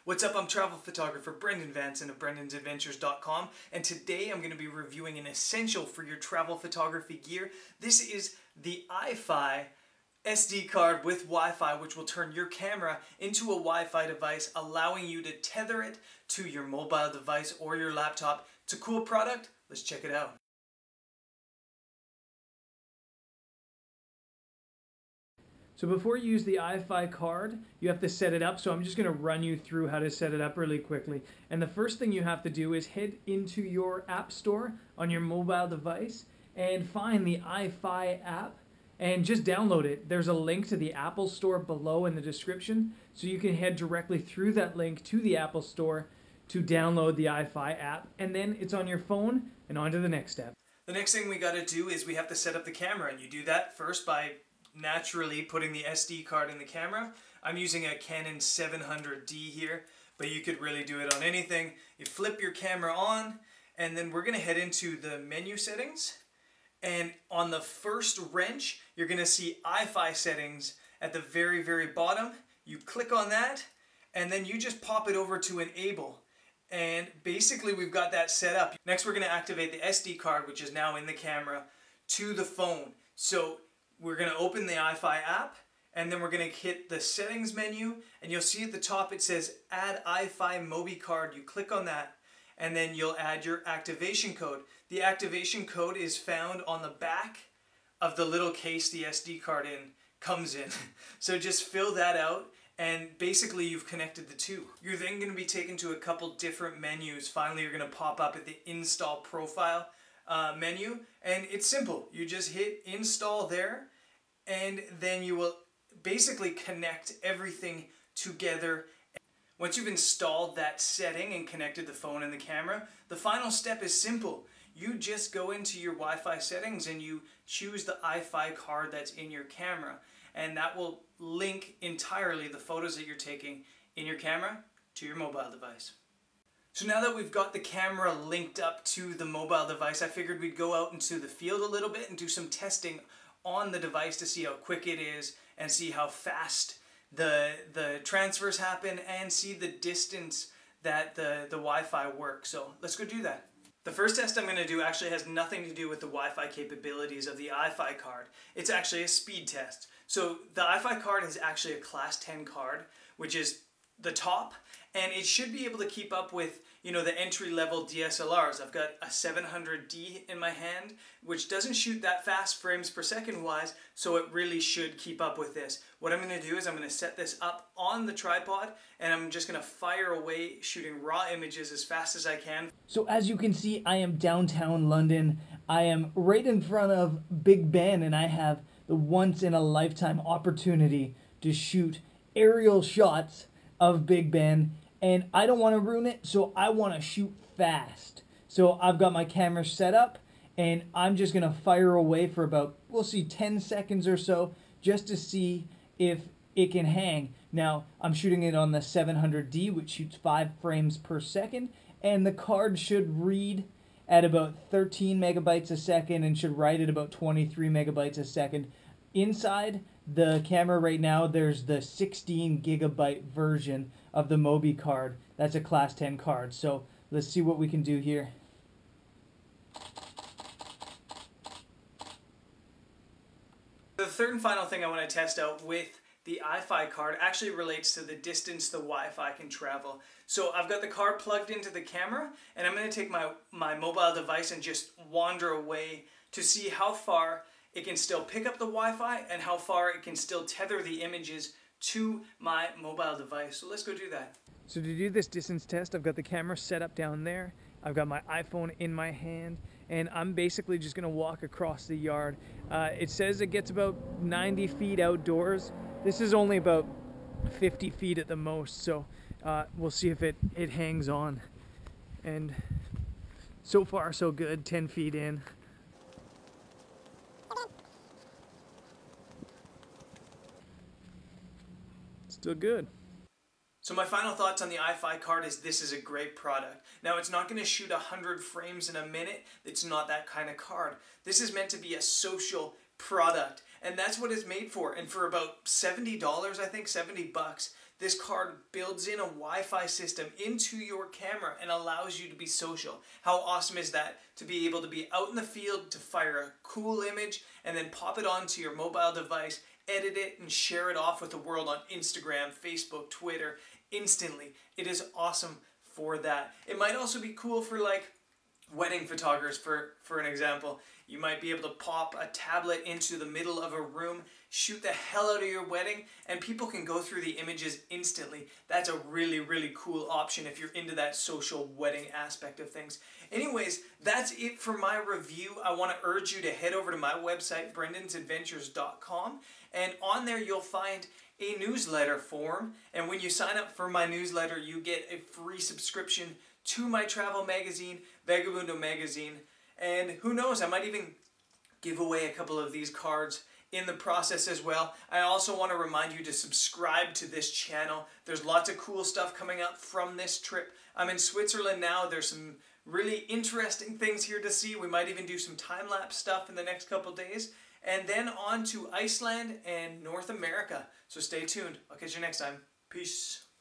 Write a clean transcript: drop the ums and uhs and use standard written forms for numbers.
What's up? I'm travel photographer Brendan Vanson of brendansadventures.com, and today I'm going to be reviewing an essential for your travel photography gear. This is the EyeFi SD card with Wi-Fi, which will turn your camera into a Wi-Fi device, allowing you to tether it to your mobile device or your laptop. It's a cool product. Let's check it out. So before you use the EyeFi card, you have to set it up. So I'm just going to run you through how to set it up really quickly. And the first thing you have to do is head into your app store on your mobile device and find the EyeFi app and just download it. There's a link to the Apple Store below in the description, so you can head directly through that link to the Apple Store to download the EyeFi app, and then it's on your phone and on to the next step. The next thing we got to do is we have to set up the camera, and you do that first by naturally putting the SD card in the camera. I'm using a Canon 700D here, but you could really do it on anything. You flip your camera on, and then we're going to head into the menu settings. And on the first wrench, you're going to see EyeFi settings at the very, very bottom. You click on that, and then you just pop it over to enable. And basically, we've got that set up. Next, we're going to activate the SD card, which is now in the camera, to the phone. So we're going to open the EyeFi app, and then we're going to hit the settings menu, and you'll see at the top it says add EyeFi Mobi card. You click on that, and then you'll add your activation code. The activation code is found on the back of the little case the SD card comes in. So just fill that out, and basically you've connected the two. You're then going to be taken to a couple different menus. Finally, you're going to pop up at the install profile menu, and it's simple. You just hit install there, and then you will basically connect everything together. Once you've installed that setting and connected the phone and the camera, the final step is simple. You just go into your Wi-Fi settings and you choose the EyeFi card that's in your camera, and that will link entirely the photos that you're taking in your camera to your mobile device. So now that we've got the camera linked up to the mobile device, I figured we'd go out into the field a little bit and do some testing on the device to see how quick it is and see how fast the transfers happen and see the distance that the Wi-Fi works. So let's go do that. The first test I'm going to do actually has nothing to do with the Wi-Fi capabilities of the EyeFi card. It's actually a speed test. So the EyeFi card is actually a class 10 card, which is the top, and it should be able to keep up with, the entry-level DSLRs. I've got a 700D in my hand, which doesn't shoot that fast frames per second wise, so it really should keep up with this. What I'm going to do is I'm going to set this up on the tripod, and I'm just going to fire away shooting raw images as fast as I can. So as you can see, I am downtown London. I am right in front of Big Ben, and I have the once-in-a-lifetime opportunity to shoot aerial shots of Big Ben, and I don't want to ruin it, so I want to shoot fast. So I've got my camera set up, and I'm just going to fire away for about, we'll see, 10 seconds or so, just to see if it can hang. Now, I'm shooting it on the 700D, which shoots 5 frames per second, and the card should read at about 13 megabytes a second and should write at about 23 megabytes a second. Inside the camera right now, there's the 16 gigabyte version of the Mobi card. That's a class 10 card. So let's see what we can do here. The third and final thing I want to test out with the EyeFi card actually relates to the distance the Wi-Fi can travel. So I've got the card plugged into the camera, and I'm going to take my mobile device and just wander away to see how far it can still pick up the Wi-Fi and how far it can still tether the images to my mobile device. So let's go do that. So to do this distance test, I've got the camera set up down there. I've got my iPhone in my hand, and I'm basically just going to walk across the yard. It says it gets about 90 feet outdoors. This is only about 50 feet at the most, so we'll see if it hangs on. And so far so good, 10 feet in. Still good. So my final thoughts on the EyeFi card is this is a great product. Now, it's not going to shoot 100 frames in a minute. It's not that kind of card. This is meant to be a social product, and that's what it's made for. And for about $70, I think, 70 bucks, this card builds in a Wi-Fi system into your camera and allows you to be social. How awesome is that? To be able to be out in the field, to fire a cool image, and then pop it onto your mobile device, edit it, and share it off with the world on Instagram, Facebook, Twitter, instantly. It is awesome for that. It might also be cool for like wedding photographers, for an example. You might be able to pop a tablet into the middle of a room, shoot the hell out of your wedding, and people can go through the images instantly. That's a really, really cool option if you're into that social wedding aspect of things. Anyways, that's it for my review. I want to urge you to head over to my website, brendansadventures.com, and on there you'll find a newsletter form, and when you sign up for my newsletter, you get a free subscription to my travel magazine, Vagabundo Magazine, and who knows, I might even give away a couple of these cards in the process as well. I also want to remind you to subscribe to this channel. There's lots of cool stuff coming up from this trip. I'm in Switzerland now. There's some really interesting things here to see. We might even do some time-lapse stuff in the next couple days. And then on to Iceland and North America. So stay tuned. I'll catch you next time. Peace.